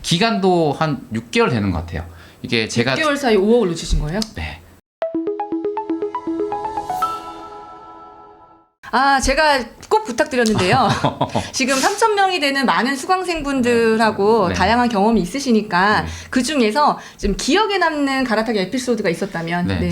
기간도 한 6개월 되는 것 같아요. 이게 제가 6개월 사이 5억을 놓치신 거예요? 네. 제가 꼭 부탁드렸는데요. 지금 3,000명이 되는 많은 수강생분들하고 네. 다양한 경험이 있으시니까 네. 그 중에서 좀 기억에 남는 갈아타기 에피소드가 있었다면. 네.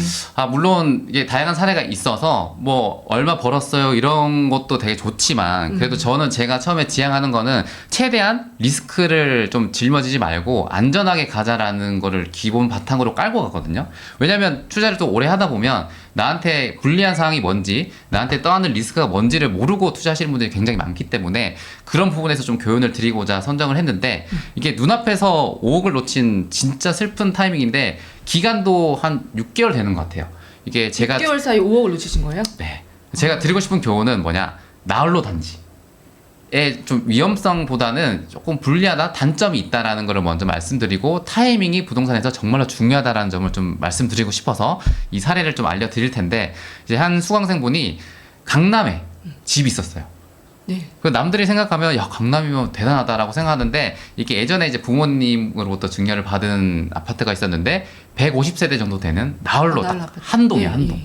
물론 이게 다양한 사례가 있어서 뭐 얼마 벌었어요 이런 것도 되게 좋지만 그래도 저는 제가 처음에 지향하는 거는 최대한 리스크를 좀 짊어지지 말고 안전하게 가자라는 거를 기본 바탕으로 깔고 가거든요. 왜냐면 투자를 또 오래 하다 보면 나한테 불리한 상황이 뭔지, 나한테 떠안을 리스크가 뭔지를 모르고 투자하시는 분들이 굉장히 많기 때문에 그런 부분에서 좀 교훈을 드리고자 선정을 했는데, 이게 눈앞에서 5억을 놓친 진짜 슬픈 타이밍인데 기간도 한 6개월 되는 것 같아요. 이게 제가 6개월 사이 5억을 놓치신 거예요? 네. 제가 드리고 싶은 교훈은 뭐냐, 나홀로 단지. 좀 위험성보다는 조금 불리하다, 단점이 있다라는 것을 먼저 말씀드리고, 타이밍이 부동산에서 정말로 중요하다라는 점을 좀 말씀드리고 싶어서 이 사례를 좀 알려드릴 텐데, 이제 한 수강생분이 강남에 집이 있었어요. 네. 그 남들이 생각하면 야, 강남이면 대단하다라고 생각하는데, 이게 예전에 이제 부모님으로부터 증여를 받은 아파트가 있었는데 150세대 정도 되는 나홀로 나홀로 딱 아파트. 한 동이에요, 예, 한 동.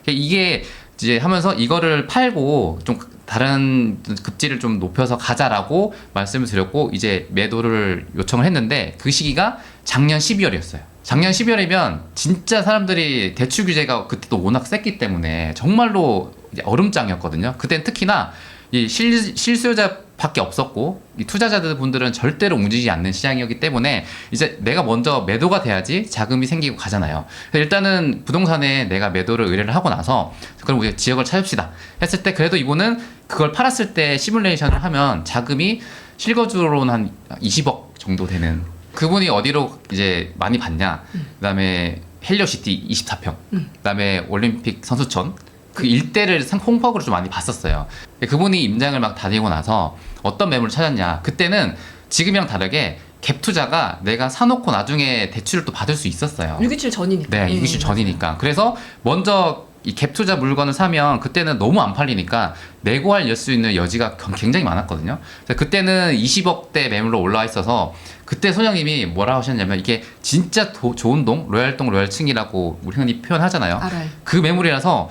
이게 이제 하면서 이거를 팔고 좀 다른 급지를 좀 높여서 가자라고 말씀을 드렸고, 이제 매도를 요청을 했는데 그 시기가 작년 12월이었어요. 작년 12월이면 진짜 사람들이 대출 규제가 그때도 워낙 셌기 때문에 정말로 이제 얼음장이었거든요. 그때는 특히나 이 실수요자밖에 없었고, 이 투자자들 분들은 절대로 움직이지 않는 시장이었기 때문에 이제 내가 먼저 매도가 돼야지 자금이 생기고 가잖아요. 그래서 일단은 부동산에 내가 매도를 의뢰를 하고 나서 그럼 우리 지역을 찾읍시다 했을 때, 그래도 이분은 그걸 팔았을 때 시뮬레이션을 하면 자금이 실거주로는 한 20억 정도 되는, 그분이 어디로 이제 많이 봤냐, 그다음에 헬리오시티 24평, 그다음에 올림픽 선수촌, 그 일대를 홍보학으로 좀 많이 봤었어요. 그분이 임장을 막 다니고 나서 어떤 매물을 찾았냐, 그때는 지금이랑 다르게 갭 투자가 내가 사놓고 나중에 대출을 또 받을 수 있었어요. 627 전이니까. 네, 627 전이니까. 그래서 먼저 이 갭 투자 물건을 사면 그때는 너무 안 팔리니까 내고할 수 있는 여지가 굉장히 많았거든요. 그래서 그때는 20억대 매물로 올라와 있어서 그때 소장님이 뭐라 하셨냐면, 이게 진짜 좋은 동, 로얄동, 로얄층이라고 우리 흔히 표현하잖아요. 알아요. 그 매물이라서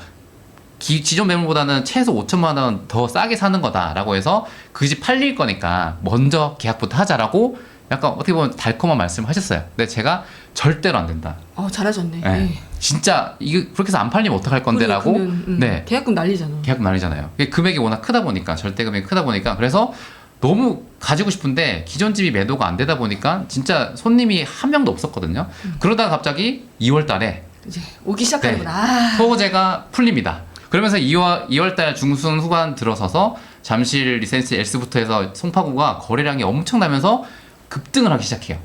기존 매물보다는 최소 5천만 원 더 싸게 사는 거다라고 해서 그 집 팔릴 거니까 먼저 계약부터 하자라고 약간 어떻게 보면 달콤한 말씀을 하셨어요. 근데 제가 절대로 안 된다. 잘하셨네. 네. 네. 진짜 이거 그렇게 해서 안 팔리면 어떡할 건데라고. 네. 계약금 난리잖아. 계약금 날리잖아요. 금액이 워낙 크다 보니까, 절대 금액이 크다 보니까, 그래서 너무 가지고 싶은데 기존 집이 매도가 안 되다 보니까 진짜 손님이 한 명도 없었거든요. 그러다가 갑자기 2월 달에 이제 오기 시작하는구나. 소호제가 풀립니다. 그러면서 2월 달 중순 후반 들어서서 잠실 리센시 S부터 해서 송파구가 거래량이 엄청나면서 급등을 하기 시작해요.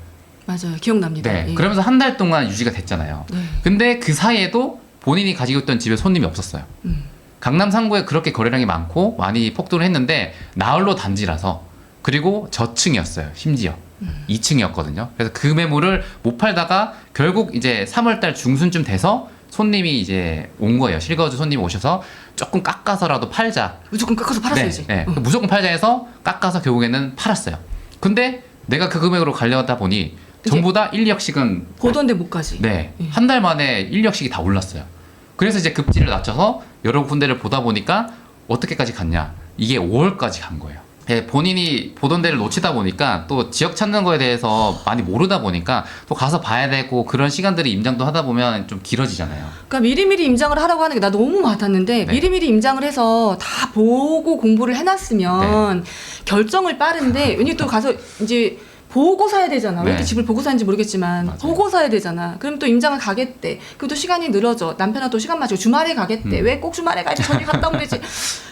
맞아요. 기억납니다. 네. 예. 그러면서 한 달 동안 유지가 됐잖아요. 네. 근데 그 사이에도 본인이 가지고 있던 집에 손님이 없었어요. 강남 상구에 그렇게 거래량이 많고 많이 폭등을 했는데 나홀로 단지라서, 그리고 저층이었어요. 심지어 2층이었거든요. 그래서 그 매물을 못 팔다가 결국 이제 3월 달 중순쯤 돼서 손님이 이제 온 거예요. 실거주 손님이 오셔서 조금 깎아서라도 팔자. 무조건 깎아서 팔았어야지. 네, 네. 무조건 팔자 해서 깎아서 결국에는 팔았어요. 근데 내가 그 금액으로 가려다 보니 전부 다 1, 2억씩은 보던 데못가지. 네, 한 달 만에 1, 2억씩이 다 올랐어요. 그래서 이제 급지를 낮춰서 여러 군데를 보다 보니까 어떻게까지 갔냐, 이게 5월까지 간 거예요. 네, 본인이 보던 데를 놓치다 보니까 또 지역 찾는 거에 대해서 많이 모르다 보니까 또 가서 봐야 되고, 그런 시간들이 임장도 하다 보면 좀 길어지잖아요. 그러니까 미리미리 임장을 하라고 하는 게 나 너무 와닿는데, 네. 미리미리 임장을 해서 다 보고 공부를 해놨으면 결정을 빠른데, 왜냐면 또 가서 이제 보고 사야 되잖아. 왜 이렇게 네. 집을 보고 사는지 모르겠지만 맞아요. 보고 사야 되잖아. 그럼 또 임장을 가겠대. 그럼 또 시간이 늘어져. 남편은 또 시간 맞추고 주말에 가겠대. 왜 꼭 주말에 가야지, 저녁에 갔다 오면 되지.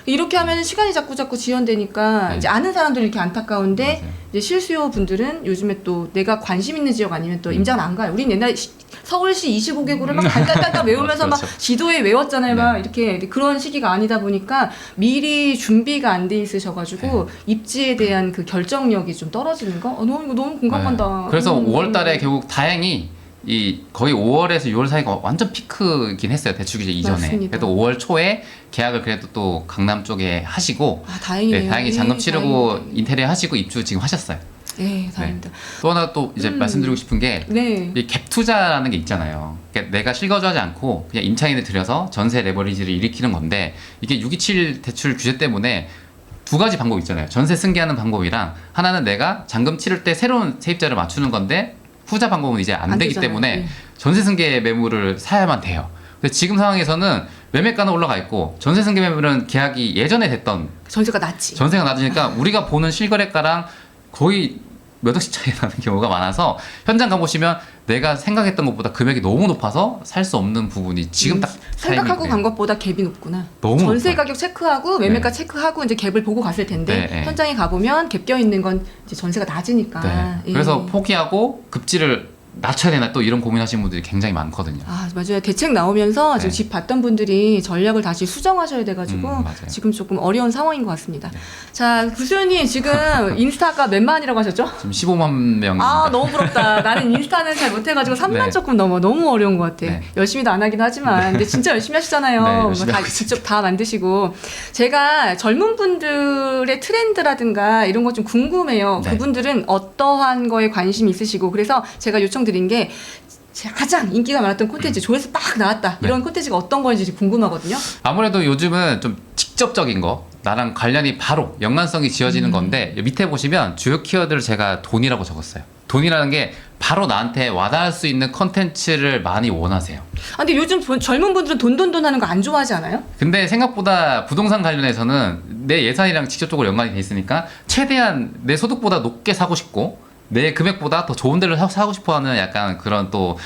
이렇게 하면 시간이 자꾸 지연되니까 네. 이제 아는 사람들은 이렇게 안타까운데, 맞아요. 이제 실수요 분들은 요즘에 또 내가 관심 있는 지역 아니면 또 임장을 안 가요. 우린 옛날에 서울시 25개구를 막 달달달달 외우면서 그렇죠. 막 지도에 외웠잖아요. 막 네. 이렇게. 그런 시기가 아니다 보니까 미리 준비가 안 돼 있으셔가지고 입지에 대한 그 결정력이 좀 떨어지는 거? 이거 너무 공감한다. 네. 그래서 5월 달에 결국 다행히 거의 5월에서 6월 사이가 완전 피크이긴 했어요. 대출 규제 이전에. 맞습니다. 그래도 5월 초에 계약을 그래도 또 강남 쪽에 하시고, 다행이네요. 네, 다행히 잔금 예, 치르고 다행이네요. 인테리어 하시고 입주 지금 하셨어요. 네, 다행입니다. 또 하나 또 이제 말씀드리고 싶은 게 네. 이 갭 투자라는 게 있잖아요. 그러니까 내가 실거주하지 않고 그냥 임차인을 들여서 전세 레버리지를 일으키는 건데 이게 627 대출 규제 때문에 두 가지 방법이 있잖아요. 전세 승계하는 방법이랑 하나는 내가 잔금 치를 때 새로운 세입자를 맞추는 건데 후자 방법은 이제 안 되기 되잖아요. 때문에 네. 전세 승계 매물을 사야만 돼요. 근데 지금 상황에서는 매매가는 올라가 있고 전세 승계 매물은 계약이 예전에 됐던 전세가 낮지. 전세가 낮으니까 우리가 보는 실거래가랑 거의 몇 억씩 차이 나는 경우가 많아서 현장 가보시면 내가 생각했던 것보다 금액이 너무 높아서 살 수 없는 부분이 지금 딱 생각하고 타이밍이에요. 간 것보다 갭이 높구나. 너무 전세 높아요. 가격 체크하고 매매가 네. 체크하고 이제 갭을 보고 갔을 텐데 네, 네. 현장에 가보면 갭 껴 있는 건 이제 전세가 낮으니까. 네. 예. 그래서 포기하고 급지를 낮춰야 되나 또 이런 고민하시는 분들이 굉장히 많거든요. 아 맞아요. 대책 나오면서 지금 네. 집 봤던 분들이 전략을 다시 수정하셔야 돼가지고 맞아요. 지금 조금 어려운 상황인 것 같습니다. 네. 자 구수연님 지금 인스타가 몇만이라고 하셨죠? 지금 15만 명입니다. 아 너무 부럽다. 나는 인스타는 잘 못해가지고 3만 네. 조금 넘어. 너무 어려운 것 같아. 네. 열심히도 안 하긴 하지만 근데 진짜 열심히 하시잖아요. 네, 열심히 다 하고 직접 다 만드시고 제가 젊은 분들의 트렌드라든가 이런 거 좀 궁금해요. 네. 그분들은 어떠한 거에 관심이 있으시고 그래서 제가 요청드린 게 가장 인기가 많았던 콘텐츠 조회수 딱 나왔다. 네. 이런 콘텐츠가 어떤 건지 궁금하거든요. 아무래도 요즘은 좀 직접적인 거 나랑 관련이 바로 연관성이 지어지는 건데 밑에 보시면 주요 키워드를 제가 돈이라고 적었어요. 돈이라는 게 바로 나한테 와닿을 수 있는 컨텐츠를 많이 원하세요. 아, 근데 요즘 젊은 분들은 돈 하는 거 안 좋아하지 않아요? 근데 생각보다 부동산 관련해서는 내 예산이랑 직접적으로 연관이 돼 있으니까 최대한 내 소득보다 높게 사고 싶고 내 금액보다 더 좋은 데를 사고 싶어 하는 약간 그런 또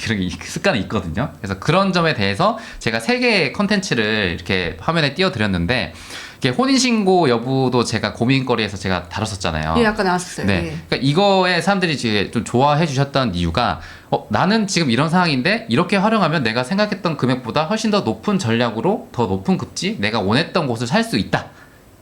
그런 습관이 있거든요. 그래서 그런 점에 대해서 제가 3개의 컨텐츠를 이렇게 화면에 띄워드렸는데 이게 혼인신고 여부도 제가 고민거리에서 제가 다뤘었잖아요. 예, 아까 나왔었어요. 네. 예. 그러니까 이거에 사람들이 지금 좀 좋아해 주셨던 이유가 나는 지금 이런 상황인데 이렇게 활용하면 내가 생각했던 금액보다 훨씬 더 높은 전략으로 더 높은 급지 내가 원했던 곳을 살 수 있다.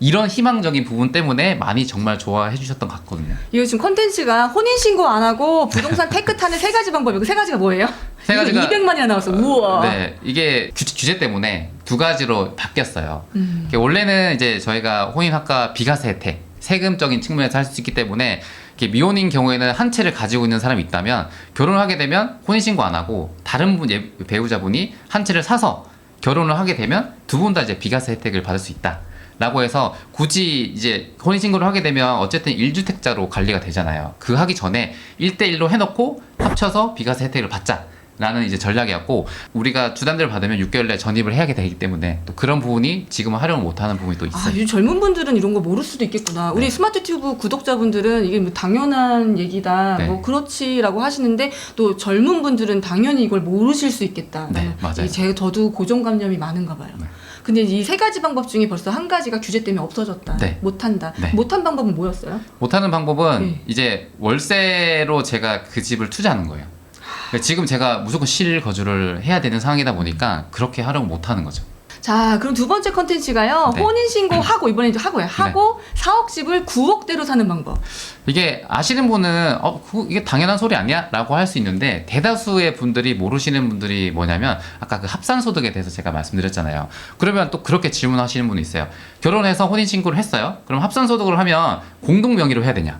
이런 희망적인 부분 때문에 많이 정말 좋아해 주셨던 것 같거든요. 이거 지금 컨텐츠가 혼인신고 안 하고 부동산 테크 타는 3가지 방법이고 3가지가 뭐예요? 세 가지가 200만이나 나왔어. 우와. 네, 이게 규제 때문에 2가지로 바뀌었어요. 음. 이게 원래는 이제 저희가 혼인학과 비과세 혜택, 세금적인 측면에서 할 수 있기 때문에 이렇게 미혼인 경우에는 한 채를 가지고 있는 사람이 있다면 결혼을 하게 되면 혼인신고 안 하고 다른 배우자분이 한 채를 사서 결혼을 하게 되면 두 분 다 이제 비과세 혜택을 받을 수 있다. 라고 해서 굳이 이제 혼인신고를 하게 되면 어쨌든 1주택자로 관리가 되잖아요. 그 하기 전에 1대1로 해놓고 합쳐서 비과세 혜택을 받자. 라는 이제 전략이었고 우리가 주단대를 받으면 6개월 내에 전입을 해야 되기 때문에 또 그런 부분이 지금은 활용을 못하는 부분이 또 아, 있어요. 요즘 젊은 분들은 이런 거 모를 수도 있겠구나. 우리 네. 스마트 튜브 구독자분들은 이게 뭐 당연한 얘기다. 네. 뭐 그렇지라고 하시는데 또 젊은 분들은 당연히 이걸 모르실 수 있겠다. 네, 맞아요. 저도 고정관념이 많은가 봐요. 네. 근데 이 3가지 방법 중에 벌써 한 가지가 규제 때문에 없어졌다. 네. 못한다. 네. 못한 방법은 뭐였어요? 못하는 방법은 네. 이제 월세로 제가 그 집을 투자하는 거예요. 그러니까 지금 제가 무조건 실거주를 해야 되는 상황이다 보니까 그렇게 활용을 못하는 거죠. 자, 그럼 두 번째 컨텐츠가요. 네. 혼인신고 하고 이번에 이제 하고요. 하고 4억 집을 9억대로 사는 방법. 이게 아시는 분은 이게 당연한 소리 아니야? 라고 할 수 있는데 대다수의 분들이 모르시는 분들이 뭐냐면 아까 그 합산소득에 대해서 제가 말씀드렸잖아요. 그러면 또 그렇게 질문하시는 분이 있어요. 결혼해서 혼인신고를 했어요. 그럼 합산소득을 하면 공동명의로 해야 되냐?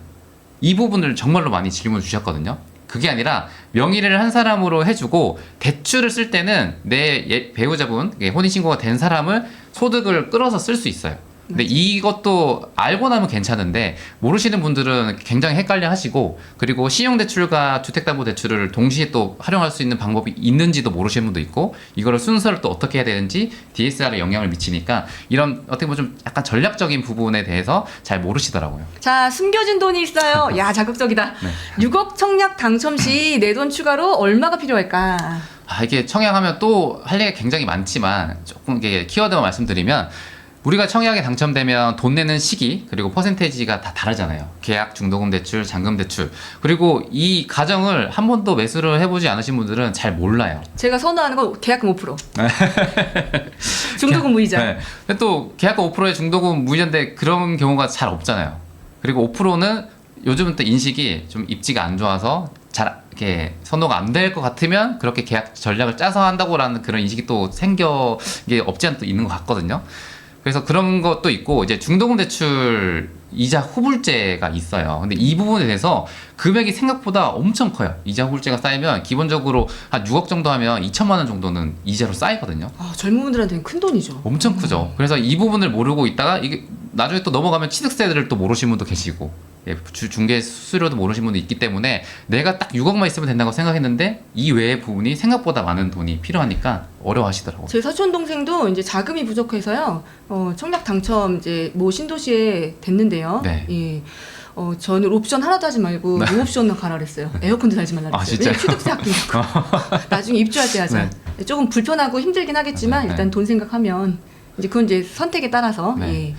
이 부분을 정말로 많이 질문을 주셨거든요. 그게 아니라 명의를 한 사람으로 해주고 대출을 쓸 때는 내 배우자분, 혼인신고가 된 사람을 소득을 끌어서 쓸 수 있어요. 근데 이것도 알고 나면 괜찮은데 모르시는 분들은 굉장히 헷갈려 하시고 그리고 신용대출과 주택담보대출을 동시에 또 활용할 수 있는 방법이 있는지도 모르시는 분도 있고 이거를 순서를 또 어떻게 해야 되는지 DSR에 영향을 미치니까 이런 어떻게 보면 좀 약간 전략적인 부분에 대해서 잘 모르시더라고요. 자, 숨겨진 돈이 있어요. 야, 자극적이다. 네. 6억 청약 당첨 시 내 돈 추가로 얼마가 필요할까? 이게 청약하면 또 할 얘기가 굉장히 많지만 조금 이게 키워드만 말씀드리면 우리가 청약에 당첨되면 돈 내는 시기 그리고 퍼센테이지가 다 다르잖아요. 계약, 중도금 대출, 잔금 대출. 그리고 이 과정을 한 번도 매수를 해보지 않으신 분들은 잘 몰라요. 제가 선호하는 건 계약금 5%. 중도금 무이자. 네. 근데 또 계약금 5%의 중도금 무이자인데 그런 경우가 잘 없잖아요. 그리고 5%는 요즘은 또 인식이 좀 입지가 안 좋아서 잘 이렇게 선호가 안 될 것 같으면 그렇게 계약 전략을 짜서 한다고라는 그런 인식이 또 이게 없지 않아 또 있는 것 같거든요. 그래서 그런 것도 있고 이제 중도금 대출 이자 후불제가 있어요. 근데 이 부분에 대해서 금액이 생각보다 엄청 커요. 이자 후불제가 쌓이면 기본적으로 한 6억 정도 하면 2천만 원 정도는 이자로 쌓이거든요. 젊은 분들한테는 큰 돈이죠. 엄청 크죠. 그래서 이 부분을 모르고 있다가 이게 나중에 또 넘어가면 취득세를 또 모르시는 분도 계시고, 예, 중개 수수료도 모르시는 분도 있기 때문에 내가 딱 6억만 있으면 된다고 생각했는데 이 외의 부분이 생각보다 많은 돈이 필요하니까 어려워하시더라고요. 제 사촌 동생도 이제 자금이 부족해서요. 청약 당첨 이제 모 신도시에 됐는데요. 네. 예. 저는 옵션 하나도 하지 말고 무옵션으로 가라 그랬어요. 에어컨도 달지 말라 그랬어요. 진짜요? 왜냐면 취득세 아끼니까. 나중에 입주할 때 하자. 조금 불편하고 힘들긴 하겠지만 일단 돈 생각하면 이제 그건 이제 선택에 따라서. 예.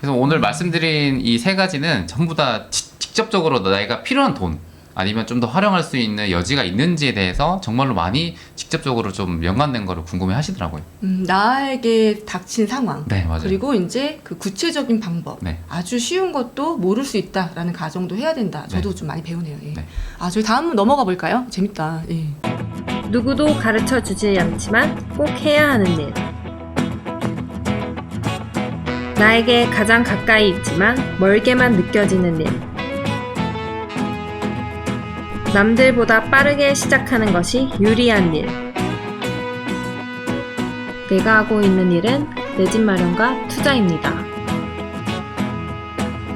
그래서 오늘 말씀드린 이 세 가지는 전부 다 직접적으로 내가 필요한 돈 아니면 좀 더 활용할 수 있는 여지가 있는지에 대해서 정말로 많이 직접적으로 좀 연관된 거를 궁금해 하시더라고요. 나에게 닥친 상황. 네, 맞아요. 그리고 이제 그 구체적인 방법. 네. 아주 쉬운 것도 모를 수 있다라는 가정도 해야 된다. 저도 네. 좀 많이 배우네요. 예. 네. 저희 다음 넘어가 볼까요? 재밌다. 예. 누구도 가르쳐 주지 않지만 꼭 해야 하는 일. 나에게 가장 가까이 있지만 멀게만 느껴지는 일. 남들보다 빠르게 시작하는 것이 유리한 일. 내가 하고 있는 일은 내 집 마련과 투자입니다.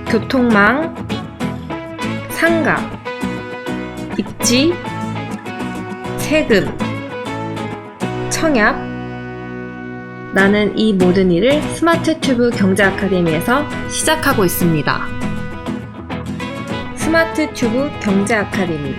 교통망, 상가, 입지, 세금, 청약. 나는 이 모든 일을 스마트 튜브 경제 아카데미에서 시작하고 있습니다. 스마트 튜브 경제 아카데미.